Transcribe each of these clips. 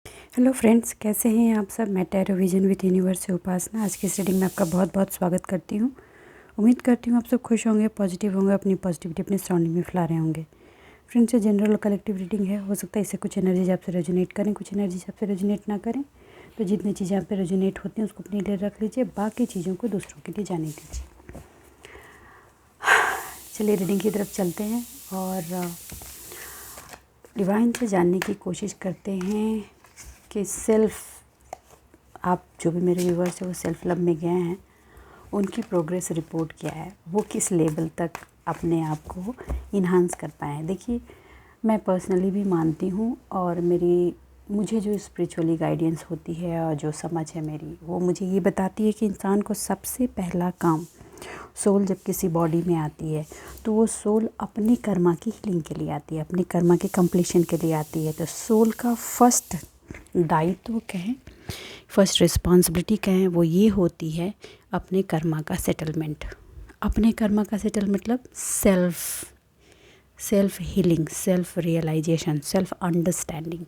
Hello friends, कैसे हैं आप सब। मैं टैरो विजन विद यूनिवर्स से उपासना आज की इस रीडिंग में आपका बहुत बहुत स्वागत करती हूँ। उम्मीद करती हूँ आप सब खुश होंगे, पॉजिटिव होंगे, अपनी पॉजिटिविटी अपने सराउंडिंग में फैला रहे होंगे। फ्रेंड्स, ये जनरल और कलेक्टिव रीडिंग है। हो सकता है इससे कुछ एनर्जीज आपसे रेजोनेट करें, कुछ एनर्जीज आपसे रेजोनेट ना करें। तो जितनी चीज़ें आप पे रेजोनेट होती हैं उसको अपने लिए रख लीजिए, बाकी चीज़ों को दूसरों के लिए जाने दीजिए। चलिए रीडिंग की तरफ चलते हैं और डिवाइन से जानने की कोशिश करते हैं कि आप जो भी मेरे व्यूवर्स हैं वो सेल्फ लव में गए हैं, उनकी प्रोग्रेस रिपोर्ट क्या है, वो किस लेवल तक अपने आप को इन्हांस कर पाए हैं। देखिए, मैं पर्सनली भी मानती हूँ और मुझे जो स्पिरिचुअली गाइडेंस होती है और जो समझ है मेरी, वो मुझे ये बताती है कि इंसान को सबसे पहला काम, सोल जब किसी बॉडी में आती है तो वो सोल अपनी कर्मा की हीलिंग के लिए आती है, अपनी कर्मा के कंप्लीशन के लिए आती है। तो सोल का फर्स्ट दायित्व कहें, फर्स्ट रिस्पॉन्सिबिलिटी कहें, वो ये होती है अपने कर्मा का सेटलमेंट। अपने कर्मा का सेटल मतलब self healing, self realisation, self understanding.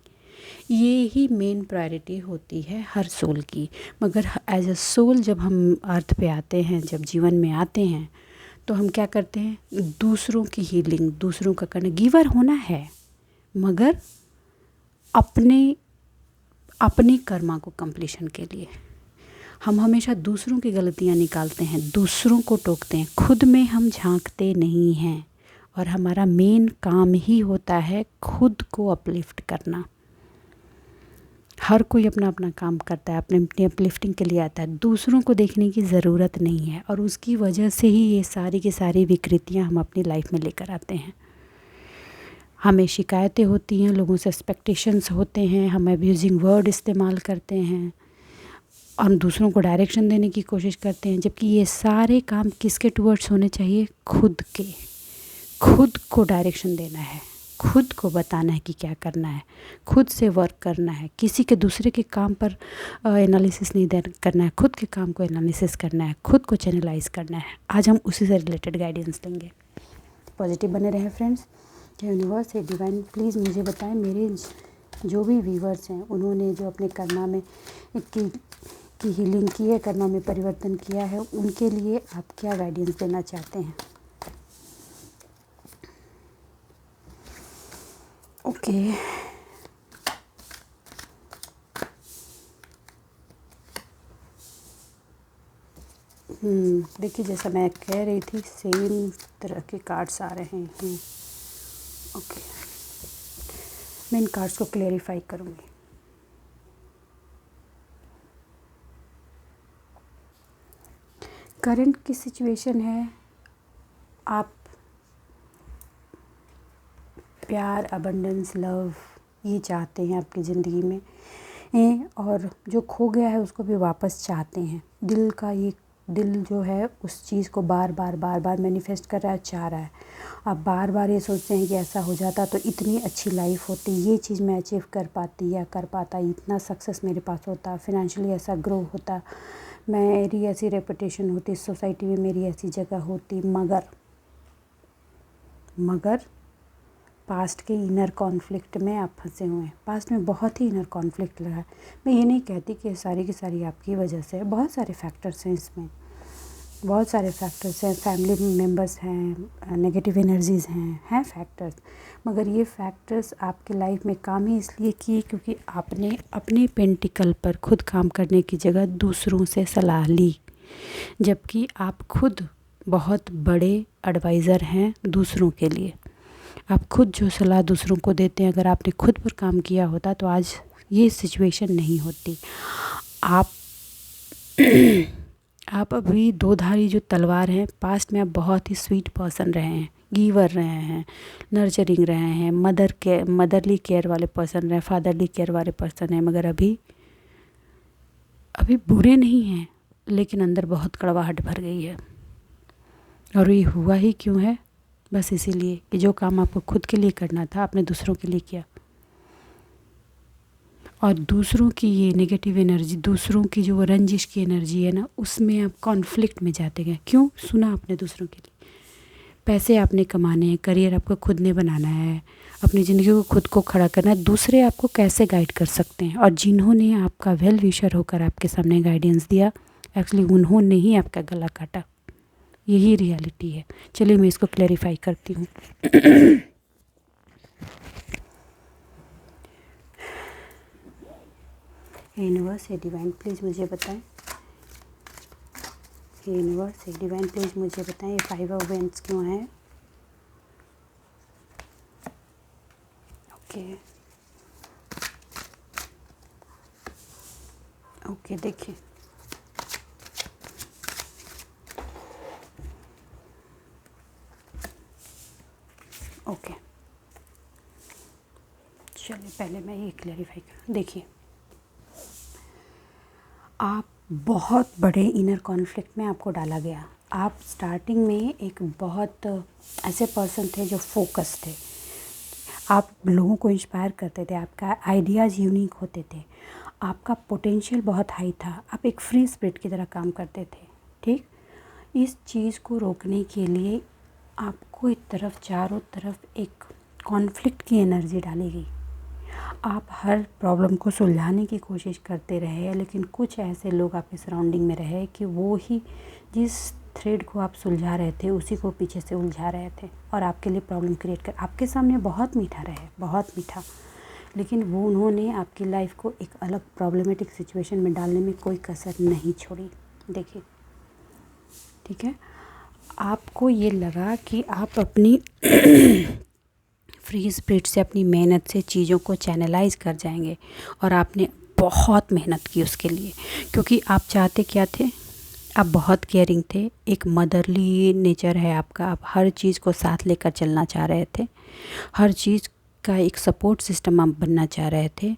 ये ही मेन प्रायोरिटी होती है हर सोल की। मगर एज अ सोल जब हम अर्थ पे आते हैं, जब जीवन में आते हैं, तो हम क्या करते हैं, दूसरों की हीलिंग, दूसरों का करना, गिवर होना है, मगर अपनी कर्मा को कंप्लीशन के लिए हम हमेशा दूसरों की गलतियां निकालते हैं, दूसरों को टोकते हैं, खुद में हम झांकते नहीं हैं। और हमारा मेन काम ही होता है खुद को अपलिफ्ट करना। हर कोई अपना अपना काम करता है, अपनी अपलिफ्टिंग के लिए आता है, दूसरों को देखने की ज़रूरत नहीं है। और उसकी वजह से ही ये सारी की सारी विकृतियाँ हम अपनी लाइफ में लेकर आते हैं। हमें शिकायतें होती हैं, लोगों से एक्सपेक्टेशंस होते हैं, हम अब्यूजिंग वर्ड इस्तेमाल करते हैं और दूसरों को डायरेक्शन देने की कोशिश करते हैं। जबकि ये सारे काम किसके टुवर्ड्स होने चाहिए, खुद को डायरेक्शन देना है, खुद को बताना है कि क्या करना है, खुद से वर्क करना है। किसी के दूसरे के काम पर एनालिसिस नहीं करना है, खुद के काम को एनालिसिस करना है, खुद को चैनलाइज करना है। आज हम उसी से रिलेटेड गाइडेंस लेंगे। पॉजिटिव बने रहें फ्रेंड्स। यूनिवर्स है, डिवाइन प्लीज़ मुझे बताएं, मेरे जो भी व्यूवर्स हैं उन्होंने जो अपने कर्मा में की हीलिंग की है, कर्मा में परिवर्तन किया है, उनके लिए आप क्या गाइडेंस देना चाहते हैं। ओके, देखिए जैसा मैं कह रही थी, सेम तरह के कार्ड्स आ रहे हैं। ओके, मैं इन कार्ड्स को क्लेरिफाई करूँगी। करंट की सिचुएशन है, आप प्यार, अबंडेंस, लव ये चाहते हैं आपकी ज़िंदगी में, और जो खो गया है उसको भी वापस चाहते हैं। दिल जो है उस चीज़ को बार बार मैनिफेस्ट कर रहा है, चाह रहा है। आप बार बार ये सोचते हैं कि ऐसा हो जाता तो इतनी अच्छी लाइफ होती, ये चीज़ मैं अचीव कर पाती या कर पाता, इतना सक्सेस मेरे पास होता, फाइनेंशियली ऐसा ग्रो होता, मेरी ऐसी रेपुटेशन होती, सोसाइटी में मेरी ऐसी जगह होती। मगर पास्ट के इनर कॉन्फ्लिक्ट में आप फंसे हुए हैं। पास्ट में बहुत ही इनर कॉन्फ्लिक्ट लगा है। मैं ये नहीं कहती कि सारी की सारी आपकी वजह से है, बहुत सारे फैक्टर्स हैं इसमें, बहुत सारे फैक्टर्स हैं। फैमिली मेम्बर्स हैं, नेगेटिव एनर्जीज़ हैं फैक्टर्स। मगर ये फैक्टर्स आपके लाइफ में काम ही इसलिए किए क्योंकि आपने अपने पेंटिकल पर खुद काम करने की जगह दूसरों से सलाह ली। जबकि आप खुद बहुत बड़े एडवाइज़र हैं दूसरों के लिए। आप खुद जो सलाह दूसरों को देते हैं, अगर आपने खुद पर काम किया होता तो आज ये सिचुएशन नहीं होती। आप अभी दो धारी जो तलवार हैं, पास्ट में आप बहुत ही स्वीट पर्सन रहे हैं, गिवर रहे हैं, नर्चरिंग रहे हैं, मदरली केयर वाले पर्सन रहे, फादरली केयर वाले पर्सन हैं। मगर अभी बुरे नहीं हैं, लेकिन अंदर बहुत कड़वाहट भर गई है। और ये हुआ ही क्यों है, बस इसीलिए कि जो काम आपको खुद के लिए करना था आपने दूसरों के लिए किया। और दूसरों की ये नेगेटिव एनर्जी, दूसरों की जो रंजिश की एनर्जी है ना, उसमें आप कॉन्फ्लिक्ट में जाते गए। क्यों सुना आपने दूसरों के लिए, पैसे आपने कमाने हैं, करियर आपको खुद ने बनाना है, अपनी ज़िंदगी को खुद को खड़ा करना है, दूसरे आपको कैसे गाइड कर सकते हैं? और जिन्होंने आपका वेल विशर होकर आपके सामने गाइडेंस दिया, एक्चुअली उन्होंने ही आपका गला काटा। यही रियलिटी है। चलिए मैं इसको क्लैरिफाई करती हूँ। यूनिवर्स है डिवाइन, प्लीज़ मुझे बताएं। यूनिवर्स है डिवाइन, प्लीज़ मुझे बताएं ये 5 ऑफ वेंट्स क्यों है? ओके ओके, देखिए ओके, चलिए पहले मैं ये क्लैरिफाई करूँ। देखिए, आप बहुत बड़े इनर कॉन्फ्लिक्ट में आपको डाला गया। आप स्टार्टिंग में एक बहुत ऐसे पर्सन थे जो फोकस थे, आप लोगों को इंस्पायर करते थे, आपका आइडियाज़ यूनिक होते थे, आपका पोटेंशियल बहुत हाई था, आप एक फ्री स्पिरिट की तरह काम करते थे। ठीक, इस चीज़ को रोकने के लिए आपको एक तरफ, चारों तरफ एक कॉन्फ्लिक्ट की एनर्जी डाली गई। आप हर प्रॉब्लम को सुलझाने की कोशिश करते रहे, लेकिन कुछ ऐसे लोग आपके सराउंडिंग में रहे कि वो ही जिस थ्रेड को आप सुलझा रहे थे उसी को पीछे से उलझा रहे थे और आपके लिए प्रॉब्लम क्रिएट कर, आपके सामने बहुत मीठा रहे, बहुत मीठा, लेकिन वो उन्होंने आपकी लाइफ को एक अलग प्रॉब्लमेटिक सिचुएशन में डालने में कोई कसर नहीं छोड़ी। देखिए, ठीक है, आपको ये लगा कि आप अपनी फ्री स्पिरिट से, अपनी मेहनत से चीज़ों को चैनलाइज कर जाएंगे, और आपने बहुत मेहनत की उसके लिए, क्योंकि आप चाहते क्या थे? आप बहुत केयरिंग थे, एक मदरली नेचर है आपका, आप हर चीज़ को साथ लेकर चलना चाह रहे थे, हर चीज़ का एक सपोर्ट सिस्टम आप बनना चाह रहे थे।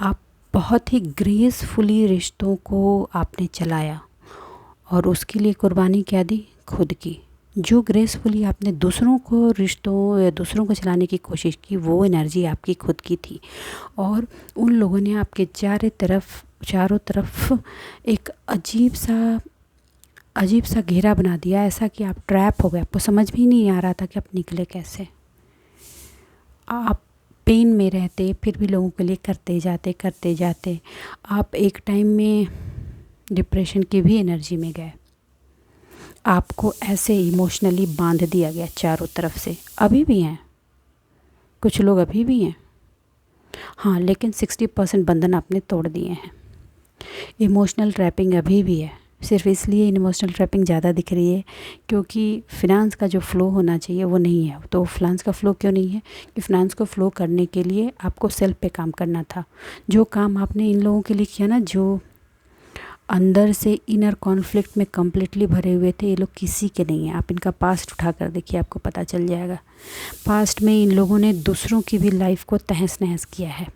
आप बहुत ही ग्रेसफुली रिश्तों को आपने चलाया, और उसके लिए कुर्बानी क्या दी? खुद की। जो ग्रेसफुली आपने दूसरों को, रिश्तों या दूसरों को चलाने की कोशिश की, वो एनर्जी आपकी खुद की थी, और उन लोगों ने आपके चारों तरफ एक अजीब सा घेरा बना दिया, ऐसा कि आप ट्रैप हो गए। आपको समझ भी नहीं आ रहा था कि आप निकले कैसे। आप पेन में रहते, फिर भी लोगों के लिए करते जाते आप एक टाइम में डिप्रेशन की भी एनर्जी में गए। आपको ऐसे इमोशनली बांध दिया गया चारों तरफ से। अभी भी हैं कुछ लोग, अभी भी हैं, हाँ, लेकिन 60% बंधन आपने तोड़ दिए हैं। इमोशनल ट्रैपिंग अभी भी है, सिर्फ इसलिए इमोशनल ट्रैपिंग ज़्यादा दिख रही है क्योंकि फिनांस का जो फ़्लो होना चाहिए वो नहीं है। तो फिनांस का फ़्लो क्यों नहीं है? कि फिनांस को फ़्लो करने के लिए आपको सेल्फ पे काम करना था। जो काम आपने इन लोगों के लिए किया ना, जो अंदर से इनर कॉन्फ्लिक्ट में कम्प्लीटली भरे हुए थे, ये लोग किसी के नहीं हैं। आप इनका पास्ट उठा कर देखिए, आपको पता चल जाएगा। पास्ट में इन लोगों ने दूसरों की भी लाइफ को तहस नहस किया है।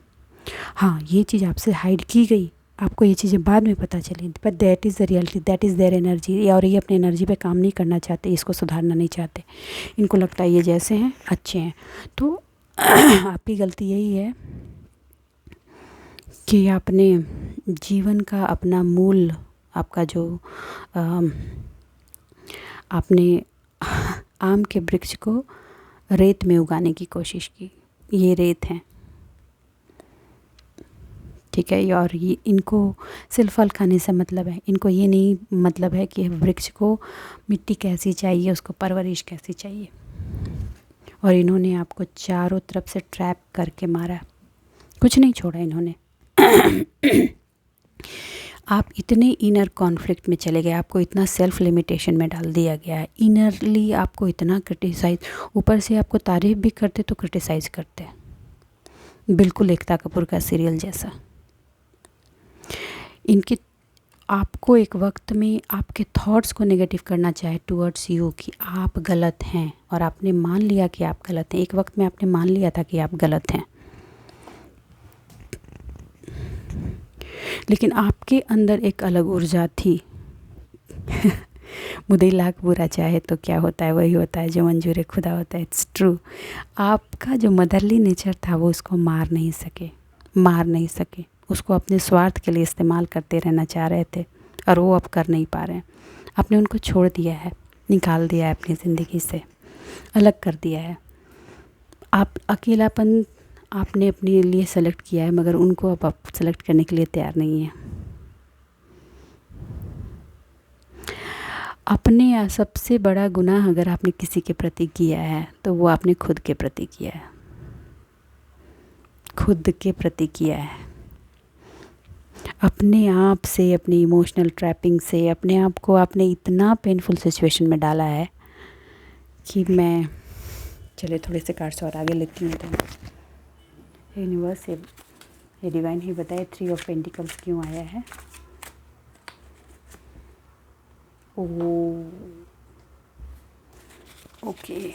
हाँ, ये चीज़ आपसे हाइड की गई, आपको ये चीज़ें बाद में पता चली, but that is the reality, that is their energy. और ये अपनी एनर्जी पे काम नहीं करना चाहते, इसको सुधारना नहीं चाहते। इनको लगता है ये जैसे हैं अच्छे हैं। तो आपकी गलती यही है कि आपने जीवन का अपना मूल, आपका जो आपने आम के वृक्ष को रेत में उगाने की कोशिश की। ये रेत हैं, ठीक है। और ये इनको सिर्फ फल खाने से मतलब है, इनको ये नहीं मतलब है कि वृक्ष को मिट्टी कैसी चाहिए, उसको परवरिश कैसी चाहिए। और इन्होंने आपको चारों तरफ से ट्रैप करके मारा, कुछ नहीं छोड़ा इन्होंने। आप इतने इनर कॉन्फ्लिक्ट में चले गए, आपको इतना सेल्फ लिमिटेशन में डाल दिया गया है, इनरली आपको इतना क्रिटिसाइज, ऊपर से आपको तारीफ़ भी करते तो क्रिटिसाइज़ करते, बिल्कुल एकता कपूर का सीरियल जैसा। इनकी आपको एक वक्त में आपके थॉट्स को नेगेटिव करना चाहे टुवर्ड्स यू कि आप गलत हैं, और आपने मान लिया कि आप गलत हैं। एक वक्त में आपने मान लिया था कि आप गलत हैं, लेकिन आपके अंदर एक अलग ऊर्जा थी। मुझे लाख बुरा चाहे तो क्या होता है, वही होता है जो मंजूर खुदा होता है। It's true. आपका जो मदरली नेचर था वो उसको मार नहीं सके, उसको अपने स्वार्थ के लिए इस्तेमाल करते रहना चाह रहे थे, और वो अब कर नहीं पा रहे हैं। आपने उनको छोड़ दिया है, निकाल दिया है अपनी ज़िंदगी से। अलग कर दिया है। आप अकेलापन आपने अपने लिए सेलेक्ट किया है, मगर उनको अब आप सेलेक्ट करने के लिए तैयार नहीं हैं। अपने सबसे बड़ा गुनाह अगर आपने किसी के प्रति किया है तो वो आपने खुद के प्रति किया है, खुद के प्रति किया है। अपने आप से, अपनी इमोशनल ट्रैपिंग से अपने आप को आपने इतना पेनफुल सिचुएशन में डाला है कि मैं चले थोड़े से कार्ड्स और आगे लेती हूँ। तो यूनिवर्स से ये डिवाइन ही बताए 3 ऑफ पेंटिकल्स क्यों आया है। Okay,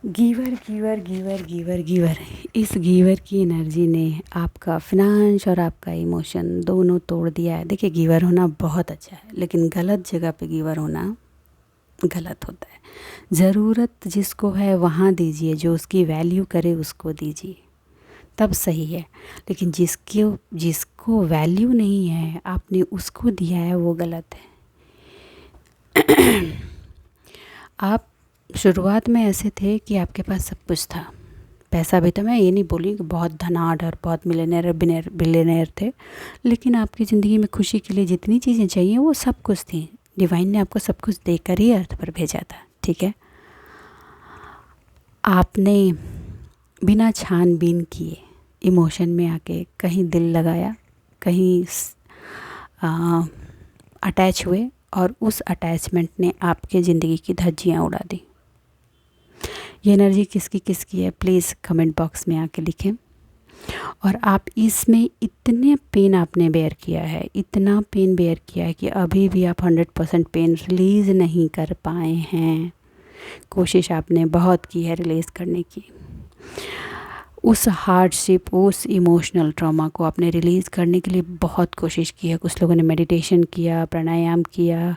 giver giver giver giver giver, इस गिवर की एनर्जी ने आपका फिनांस और आपका इमोशन दोनों तोड़ दिया है। देखिए, गिवर होना बहुत अच्छा है, लेकिन गलत जगह पे गिवर होना गलत होता है। ज़रूरत जिसको है वहाँ दीजिए, जो उसकी वैल्यू करे उसको दीजिए, तब सही है। लेकिन जिसको वैल्यू नहीं है आपने उसको दिया है, वो गलत है। आप शुरुआत में ऐसे थे कि आपके पास सब कुछ था, पैसा भी था। मैं ये नहीं बोली कि बहुत धनाढ़ और बहुत मिलियनेयर बिलियनेयर थे, लेकिन आपकी ज़िंदगी में खुशी के लिए जितनी चीज़ें चाहिए वो सब कुछ थी। डिवाइन ने आपको सब कुछ देकर ही अर्थ पर भेजा था, ठीक है। आपने बिना छानबीन किए इमोशन में आके कहीं दिल लगाया, कहीं अटैच हुए, और उस अटैचमेंट ने आपके ज़िंदगी की धज्जियाँ उड़ा दी। ये एनर्जी किसकी किसकी है प्लीज़ कमेंट बॉक्स में आके लिखें। और आप इसमें इतने पेन आपने बेयर किया है, इतना पेन बेयर किया है कि अभी भी आप 100% पेन रिलीज़ नहीं कर पाए हैं। कोशिश आपने बहुत की है रिलीज़ करने की। उस हार्डशिप, उस इमोशनल ट्रॉमा को आपने रिलीज़ करने के लिए बहुत कोशिश की है। कुछ लोगों ने मेडिटेशन किया, प्राणायाम किया,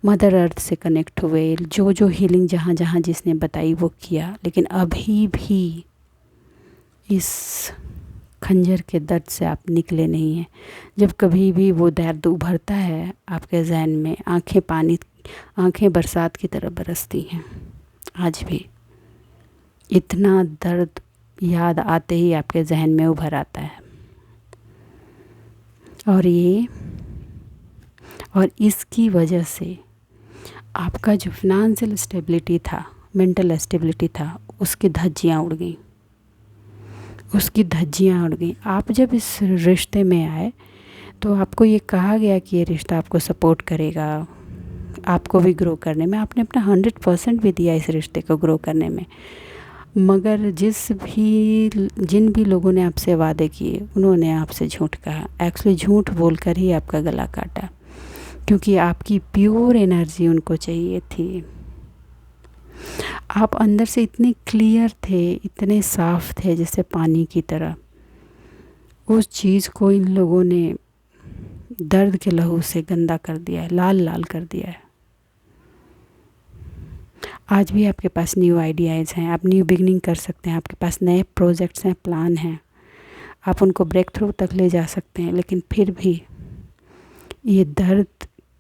मदर अर्थ से कनेक्ट हुए, जो हीलिंग जहाँ जहाँ जिसने बताई वो किया, लेकिन अभी भी इस खंजर के दर्द से आप निकले नहीं हैं। जब कभी भी वो दर्द उभरता है आपके जहन में, आंखें बरसात की तरह बरसती हैं। आज भी इतना दर्द याद आते ही आपके जहन में उभर आता है। और इसकी वजह से आपका जो फिनेंशियल स्टेबिलिटी था, मेंटल स्टेबिलिटी था, उसकी धज्जियाँ उड़ गई, आप जब इस रिश्ते में आए तो आपको ये कहा गया कि ये रिश्ता आपको सपोर्ट करेगा, आपको भी ग्रो करने में। आपने अपना 100% भी दिया इस रिश्ते को ग्रो करने में, मगर जिन भी लोगों ने आपसे वादे किए उन्होंने आपसे झूठ कहा। एक्चुअली झूठ बोलकर ही आपका गला काटा, क्योंकि आपकी प्योर एनर्जी उनको चाहिए थी। आप अंदर से इतने क्लियर थे, इतने साफ थे जैसे पानी की तरह। उस चीज़ को इन लोगों ने दर्द के लहू से गंदा कर दिया है, लाल लाल कर दिया है। आज भी आपके पास न्यू आइडियाज़ हैं, आप न्यू बिगनिंग कर सकते हैं, आपके पास नए प्रोजेक्ट्स हैं, प्लान हैं, आप उनको ब्रेक थ्रू तक ले जा सकते हैं। लेकिन फिर भी ये दर्द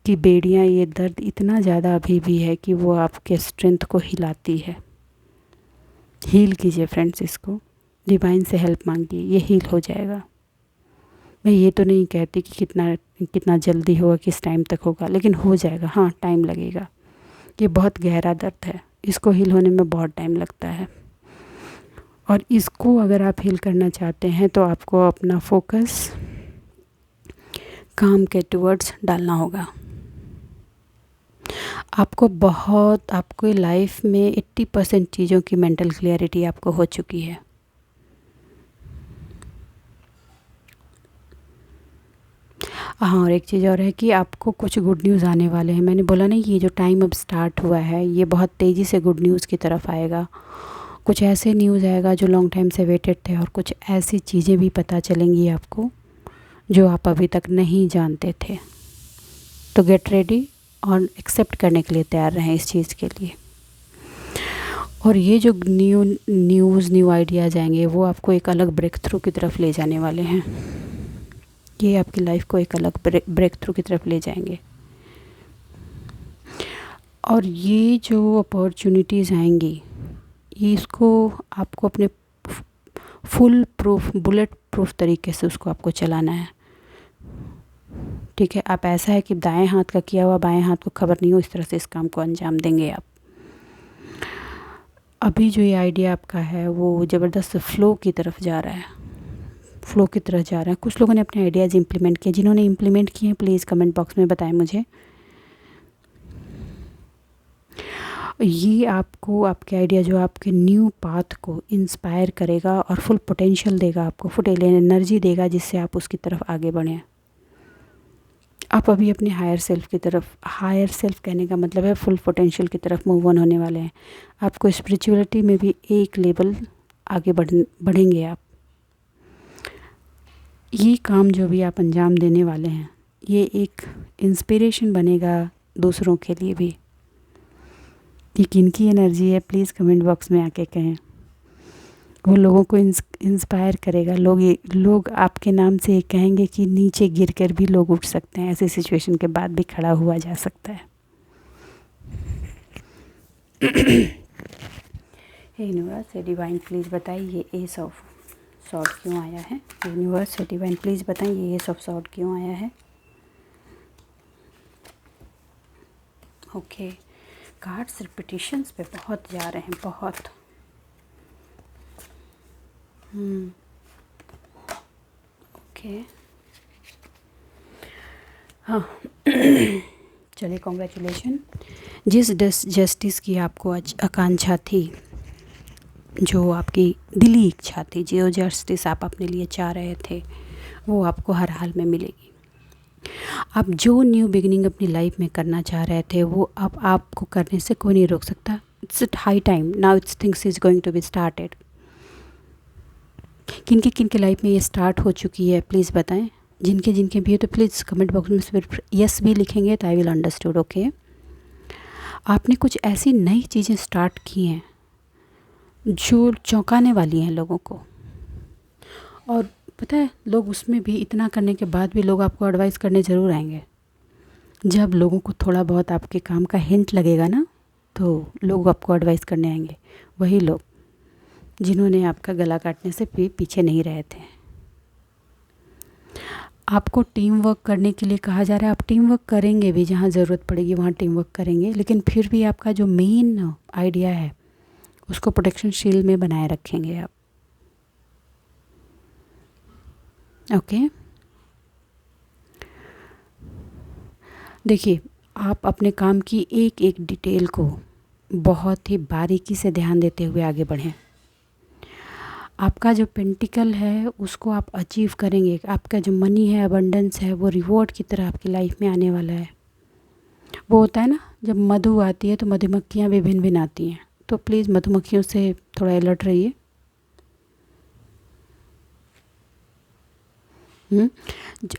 की बेड़ियाँ, ये दर्द इतना ज़्यादा अभी भी है कि वो आपके स्ट्रेंथ को हिलाती है। हील कीजिए फ्रेंड्स, इसको डिवाइन से हेल्प मांगिए, ये हील हो जाएगा। मैं ये तो नहीं कहती कि कितना जल्दी होगा, किस टाइम तक होगा, लेकिन हो जाएगा। हाँ, टाइम लगेगा। ये बहुत गहरा दर्द है, इसको हील होने में बहुत टाइम लगता है। और इसको अगर आप हील करना चाहते हैं तो आपको अपना फोकस काम के टुवर्ड्स डालना होगा। आपको लाइफ में 80% चीज़ों की मेंटल क्लियरिटी आपको हो चुकी है। हाँ, और एक चीज़ और है कि आपको कुछ गुड न्यूज़ आने वाले हैं। मैंने बोला नहीं, ये जो टाइम अब स्टार्ट हुआ है ये बहुत तेज़ी से गुड न्यूज़ की तरफ आएगा। कुछ ऐसे न्यूज़ आएगा जो लॉन्ग टाइम से वेटेड थे, और कुछ ऐसी चीज़ें भी पता चलेंगी आपको जो आप अभी तक नहीं जानते थे। तो गेट रेडी और एक्सेप्ट करने के लिए तैयार रहें इस चीज़ के लिए। और ये जो न्यू आइडियाज़ आएंगे वो आपको एक अलग ब्रेक थ्रू की तरफ ले जाने वाले हैं। ये आपकी लाइफ को एक अलग ब्रेक थ्रू की तरफ ले जाएंगे। और ये जो अपॉर्चुनिटीज़ आएंगी, ये इसको आपको अपने फुल प्रूफ बुलेट प्रूफ तरीके से उसको आपको चलाना है। ठीक है, आप ऐसा है कि दाएं हाथ का किया हुआ बाएं हाथ को खबर नहीं हो, इस तरह से इस काम को अंजाम देंगे आप। अभी जो ये आइडिया आपका है वो ज़बरदस्त फ़्लो की तरफ जा रहा है, फ़्लो की तरफ जा रहा है। कुछ लोगों ने अपने आइडियाज़ इम्प्लीमेंट किए, जिन्होंने इम्प्लीमेंट किए हैं प्लीज़ कमेंट बॉक्स में बताएं मुझे। ये आपको आपके आइडिया जो आपके न्यू पाथ को इंस्पायर करेगा और फुल पोटेंशियल देगा, आपको फुल एनर्जी देगा, जिससे आप उसकी तरफ आगे बढ़ें। आप अभी अपने हायर सेल्फ की तरफ, हायर सेल्फ कहने का मतलब है फुल पोटेंशियल की तरफ मूव ऑन होने वाले हैं। आपको स्पिरिचुअलिटी में भी एक लेवल आगे बढ़ेंगे आप। ये काम जो भी आप अंजाम देने वाले हैं, ये एक इंस्पिरेशन बनेगा दूसरों के लिए भी। ये किनकी एनर्जी है प्लीज़ कमेंट बॉक्स में आके कहें। वो लोगों को इंस्पायर करेगा। लोग आपके नाम से कहेंगे कि नीचे गिरकर भी लोग उठ सकते हैं, ऐसे सिचुएशन के बाद भी खड़ा हुआ जा सकता है। हे यूनिवर्स, हे डिवाइन प्लीज़ बताइए ये एस ऑफ सॉर्ड क्यों आया है। यूनिवर्स, हे डिवाइन प्लीज़ बताइए ये एस ऑफ सॉर्ड क्यों आया है। ओके, कार्ड्स रिपीटिशंस पे बहुत जा रहे हैं, बहुत। ओके, हाँ। चलिए, कॉन्ग्रेचुलेशन। जिस जस्टिस की आपको आकांक्षा थी, जो आपकी दिली इच्छा थी, जो जस्टिस आप अपने लिए चाह रहे थे, वो आपको हर हाल में मिलेगी। आप जो न्यू बिगिनिंग अपनी लाइफ में करना चाह रहे थे, वो अब आपको करने से कोई नहीं रोक सकता। It's high time now, it's things is going to be started. किनके लाइफ में ये स्टार्ट हो चुकी है प्लीज़ बताएं। जिनके भी है तो प्लीज़ कमेंट बॉक्स में सिर्फ यस भी लिखेंगे तो आई विल अंडरस्टूड। ओके, आपने कुछ ऐसी नई चीज़ें स्टार्ट की हैं जो चौंकाने वाली हैं लोगों को। और पता है, लोग उसमें भी इतना करने के बाद भी लोग आपको एडवाइस करने ज़रूर आएंगे। जब लोगों को थोड़ा बहुत आपके काम का हिंट लगेगा ना, तो लोग आपको एडवाइस करने आएंगे। वही लोग जिन्होंने आपका गला काटने से पीछे नहीं रहे थे। आपको टीम वर्क करने के लिए कहा जा रहा है। आप टीम वर्क करेंगे भी, जहाँ ज़रूरत पड़ेगी वहाँ टीम वर्क करेंगे, लेकिन फिर भी आपका जो मेन आइडिया है उसको प्रोटेक्शन शील्ड में बनाए रखेंगे आप। ओके, देखिए, आप अपने काम की एक एक डिटेल को बहुत ही बारीकी से ध्यान देते हुए आगे बढ़ें। आपका जो पेंटिकल है उसको आप अचीव करेंगे। आपका जो मनी है, अबंडेंस है, वो रिवॉर्ड की तरह आपकी लाइफ में आने वाला है। वो होता है ना, जब मधु आती है तो मधुमक्खियाँ भी भिन्न भिन्न आती हैं, तो प्लीज़ मधुमक्खियों से थोड़ा अलर्ट रहिए।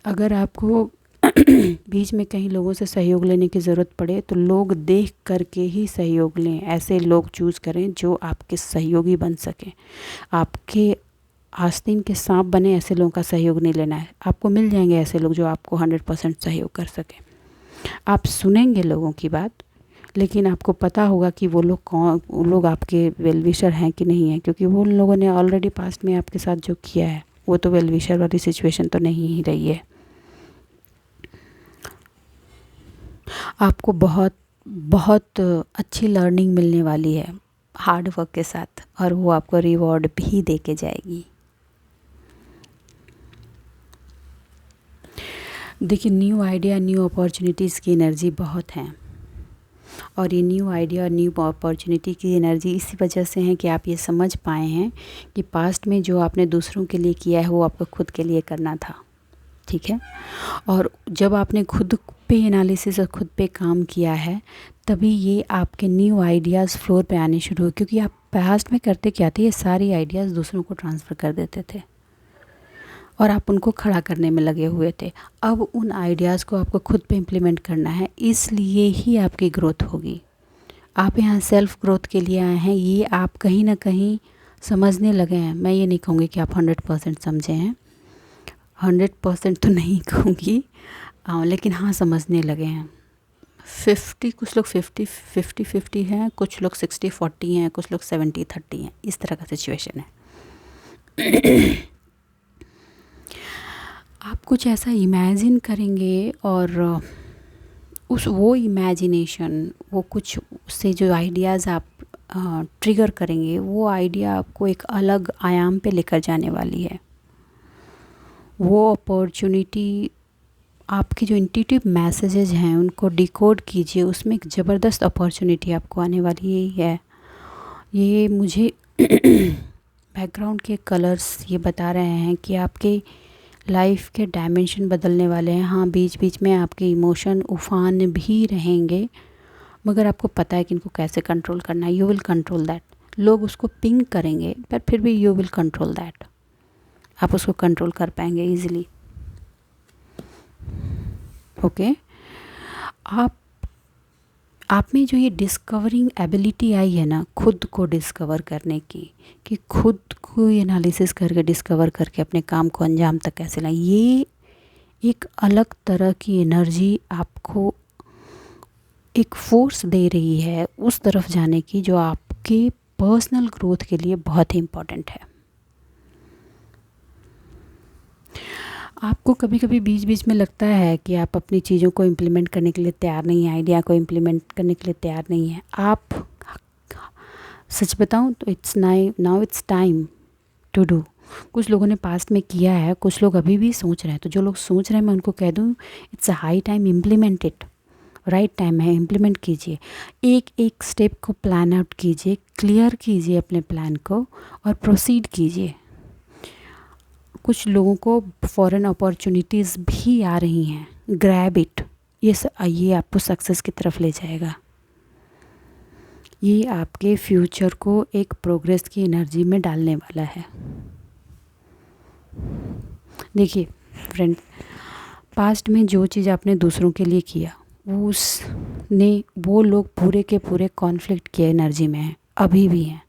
अगर आपको बीच में कहीं लोगों से सहयोग लेने की ज़रूरत पड़े तो लोग देख करके ही सहयोग लें। ऐसे लोग चूज़ करें जो आपके सहयोगी बन सकें। आपके आस्तीन के सांप बने ऐसे लोगों का सहयोग नहीं लेना है। आपको मिल जाएंगे ऐसे लोग जो आपको 100% सहयोग कर सकें। आप सुनेंगे लोगों की बात, लेकिन आपको पता होगा कि वो लोग आपके वेल विशर हैं कि नहीं है, क्योंकि वो लोगों ने ऑलरेडी पास्ट में आपके साथ जो किया है वो तो वेल विशर वाली सिचुएशन तो नहीं ही रही है। आपको बहुत बहुत अच्छी लर्निंग मिलने वाली है हार्ड वर्क के साथ, और वो आपको रिवॉर्ड भी दे के जाएगी। देखिए, न्यू आइडिया, न्यू अपॉर्चुनिटीज़ की एनर्जी बहुत है, और ये न्यू आइडिया और न्यू अपॉर्चुनिटी की एनर्जी इसी वजह से है कि आप ये समझ पाए हैं कि पास्ट में जो आपने दूसरों के लिए किया है वो आपको खुद के लिए करना था। ठीक है, और जब आपने खुद पे एनालिसिस और खुद पे काम किया है, तभी ये आपके न्यू आइडियाज़ फ्लोर पे आने शुरू हुए। क्योंकि आप पास्ट में करते क्या थे, ये सारी आइडियाज़ दूसरों को ट्रांसफ़र कर देते थे और आप उनको खड़ा करने में लगे हुए थे। अब उन आइडियाज़ को आपको खुद पे इम्प्लीमेंट करना है, इसलिए ही आपकी ग्रोथ होगी। आप यहाँ सेल्फ ग्रोथ के लिए आए हैं, ये आप कहीं ना कहीं समझने लगे हैं। मैं ये नहीं कहूँगी कि आप 100% समझे हैं, 100% तो नहीं कहूँगी, लेकिन हाँ समझने लगे हैं। 50, कुछ लोग 50-50 हैं, कुछ लोग 60-40 हैं, कुछ लोग 70-30 हैं, इस तरह का सिचुएशन है। आप कुछ ऐसा इमेजिन करेंगे और वो इमेजिनेशन, वो कुछ उससे जो आइडियाज़ आप ट्रिगर करेंगे, वो आइडिया आपको एक अलग आयाम पे लेकर जाने वाली है। वो अपॉर्चुनिटी, आपके जो इंट्यूटिव मैसेजेस हैं उनको डिकोड कीजिए, उसमें एक ज़बरदस्त अपॉर्चुनिटी आपको आने वाली है। ये मुझे बैकग्राउंड के कलर्स ये बता रहे हैं कि आपके लाइफ के डायमेंशन बदलने वाले हैं। हाँ, बीच बीच में आपके इमोशन उफान भी रहेंगे, मगर आपको पता है कि इनको कैसे कंट्रोल करना है। You will control that. लोग उसको पिंग करेंगे पर फिर भी यू विल कंट्रोल दैट। आप उसको कंट्रोल कर पाएंगे ईजिली। ओके, आप में जो ये डिस्कवरिंग एबिलिटी आई है ना, खुद को डिस्कवर करने की, कि खुद को एनालिसिस करके डिस्कवर करके अपने काम को अंजाम तक कैसे लाएं, ये एक अलग तरह की एनर्जी आपको एक फोर्स दे रही है उस तरफ जाने की, जो आपके पर्सनल ग्रोथ के लिए बहुत ही इम्पोर्टेंट है। आपको कभी कभी बीच बीच में लगता है कि आप अपनी चीज़ों को इम्प्लीमेंट करने के लिए तैयार नहीं हैं, आइडिया को इम्प्लीमेंट करने के लिए तैयार नहीं हैं। आप, सच बताऊं तो now it's time to do. कुछ लोगों ने पास्ट में किया है, कुछ लोग अभी भी सोच रहे हैं। तो जो लोग सोच रहे हैं, मैं उनको कह दूं, it's a high time, implement it. Right time है, इम्प्लीमेंट कीजिए। एक एक स्टेप को प्लान आउट कीजिए, क्लियर कीजिए अपने प्लान को और प्रोसीड कीजिए। कुछ लोगों को फॉरेन अपॉर्चुनिटीज़ भी आ रही हैं, ग्रैब इट। ये आपको सक्सेस की तरफ ले जाएगा। ये आपके फ्यूचर को एक प्रोग्रेस की एनर्जी में डालने वाला है। देखिए फ्रेंड, पास्ट में जो चीज़ आपने दूसरों के लिए किया, वो लोग पूरे के पूरे कॉन्फ्लिक्ट की एनर्जी में हैं, अभी भी हैं।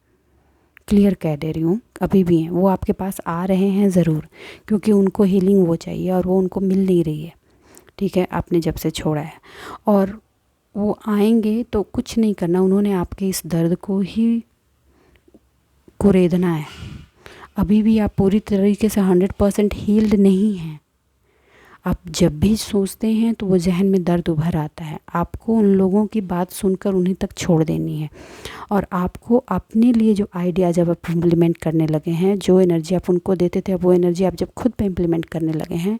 क्लियर कह दे रही हूँ, अभी भी हैं। वो आपके पास आ रहे हैं ज़रूर, क्योंकि उनको हीलिंग वो चाहिए और वो उनको मिल नहीं रही है। ठीक है, आपने जब से छोड़ा है, और वो आएंगे तो कुछ नहीं करना, उन्होंने आपके इस दर्द को ही कुरेदना है। अभी भी आप पूरी तरीके से 100% हील्ड नहीं हैं। आप जब भी सोचते हैं तो वो जहन में दर्द उभर आता है। आपको उन लोगों की बात सुनकर उन्हीं तक छोड़ देनी है, और आपको अपने लिए जो आइडिया जब आप इम्प्लीमेंट करने लगे हैं, जो एनर्जी आप उनको देते थे, अब वो एनर्जी आप जब खुद पे इम्प्लीमेंट करने लगे हैं,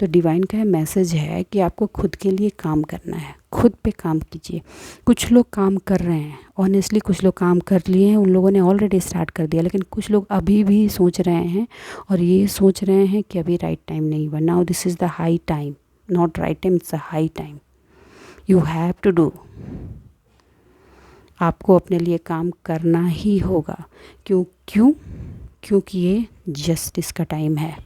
तो डिवाइन का मैसेज है कि आपको खुद के लिए काम करना है। खुद पे काम कीजिए। कुछ लोग काम कर रहे हैं, ऑनेस्टली कुछ लोग काम कर लिए हैं, उन लोगों ने ऑलरेडी स्टार्ट कर दिया, लेकिन कुछ लोग अभी भी सोच रहे हैं और ये सोच रहे हैं कि अभी राइट टाइम नहीं हुआ। Now this is the high time, not right time, it's a high time. You have to do. आपको अपने लिए काम करना ही होगा। क्योंकि ये जस्टिस का टाइम है।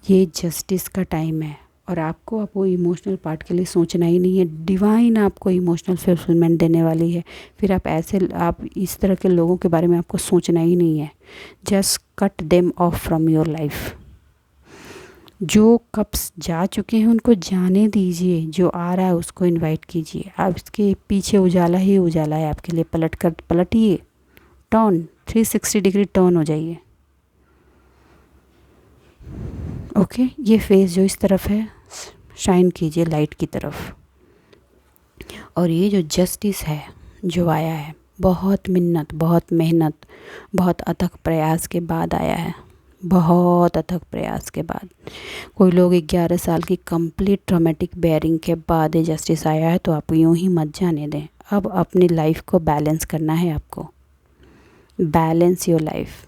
ये जस्टिस का टाइम है, और आपको अब वो इमोशनल पार्ट के लिए सोचना ही नहीं है। डिवाइन आपको इमोशनल फुलफिलमेंट देने वाली है। फिर आप इस तरह के लोगों के बारे में आपको सोचना ही नहीं है। Just cut them of from your life. जो कप्स जा चुके हैं उनको जाने दीजिए, जो आ रहा है उसको इनवाइट कीजिए। आप इसके पीछे उजाला ही उजाला है आपके लिए। पलटिए, टर्न 360 डिग्री टर्न हो जाइए। ओके, ये फेस जो इस तरफ है, शाइन कीजिए लाइट की तरफ। और ये जो जस्टिस है जो आया है, बहुत मिन्नत, बहुत मेहनत, बहुत अथक प्रयास के बाद आया है। बहुत अथक प्रयास के बाद। कोई लोग 11 साल की कंप्लीट ट्रॉमेटिक बेयरिंग के बाद ये जस्टिस आया है, तो आप यूँ ही मत जाने दें। अब अपनी लाइफ को बैलेंस करना है आपको। Balance your life.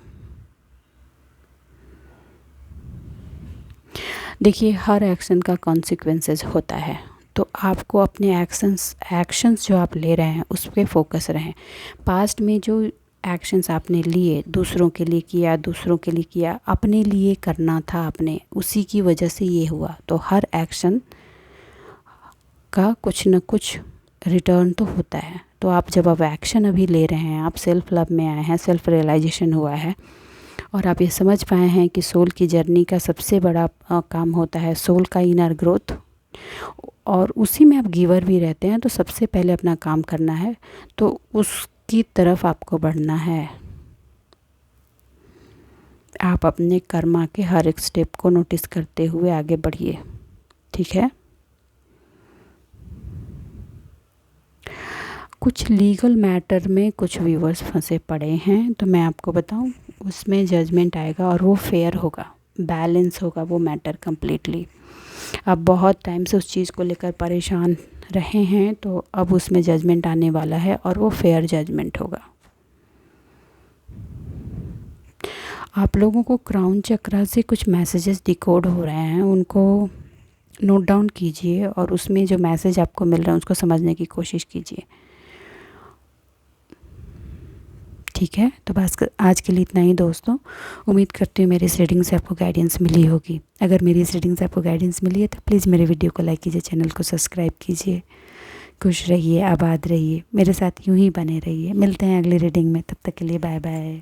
देखिए, हर एक्शन का कॉन्सिक्वेंसेस होता है, तो आपको अपने एक्शंस जो आप ले रहे हैं उस पर फोकस रहें। पास्ट में जो एक्शंस आपने लिए, दूसरों के लिए किया, अपने लिए करना था आपने, उसी की वजह से ये हुआ। तो हर एक्शन का कुछ न कुछ रिटर्न तो होता है। तो आप जब अब एक्शन अभी ले रहे हैं, आप सेल्फ़ लव में आए हैं, सेल्फ़ रियलाइजेशन हुआ है और आप ये समझ पाए हैं कि सोल की जर्नी का सबसे बड़ा काम होता है सोल का इनर ग्रोथ, और उसी में आप गिवर भी रहते हैं, तो सबसे पहले अपना काम करना है, तो उसकी तरफ आपको बढ़ना है। आप अपने कर्मा के हर एक स्टेप को नोटिस करते हुए आगे बढ़िए, ठीक है। कुछ लीगल मैटर में कुछ व्यूवर्स फंसे पड़े हैं, तो मैं आपको बताऊं, उसमें जजमेंट आएगा और वो फेयर होगा, बैलेंस होगा वो मैटर कम्प्लीटली। आप बहुत टाइम से उस चीज़ को लेकर परेशान रहे हैं, तो अब उसमें जजमेंट आने वाला है और वो फेयर जजमेंट होगा। आप लोगों को क्राउन चक्रा से कुछ मैसेजेस डिकोड हो रहे हैं, उनको नोट डाउन कीजिए और उसमें जो मैसेज आपको मिल रहा है उसको समझने की कोशिश कीजिए, ठीक है। तो बस आज के लिए इतना ही दोस्तों। उम्मीद करती हूँ मेरी इस रीडिंग से आपको गाइडेंस मिली होगी। अगर मेरी इस रीडिंग से आपको गाइडेंस मिली है तो प्लीज़ मेरे वीडियो को लाइक कीजिए, चैनल को सब्सक्राइब कीजिए। खुश रहिए, आबाद रहिए, मेरे साथ यूं ही बने रहिए। मिलते हैं अगली रीडिंग में, तब तक के लिए बाय बाय।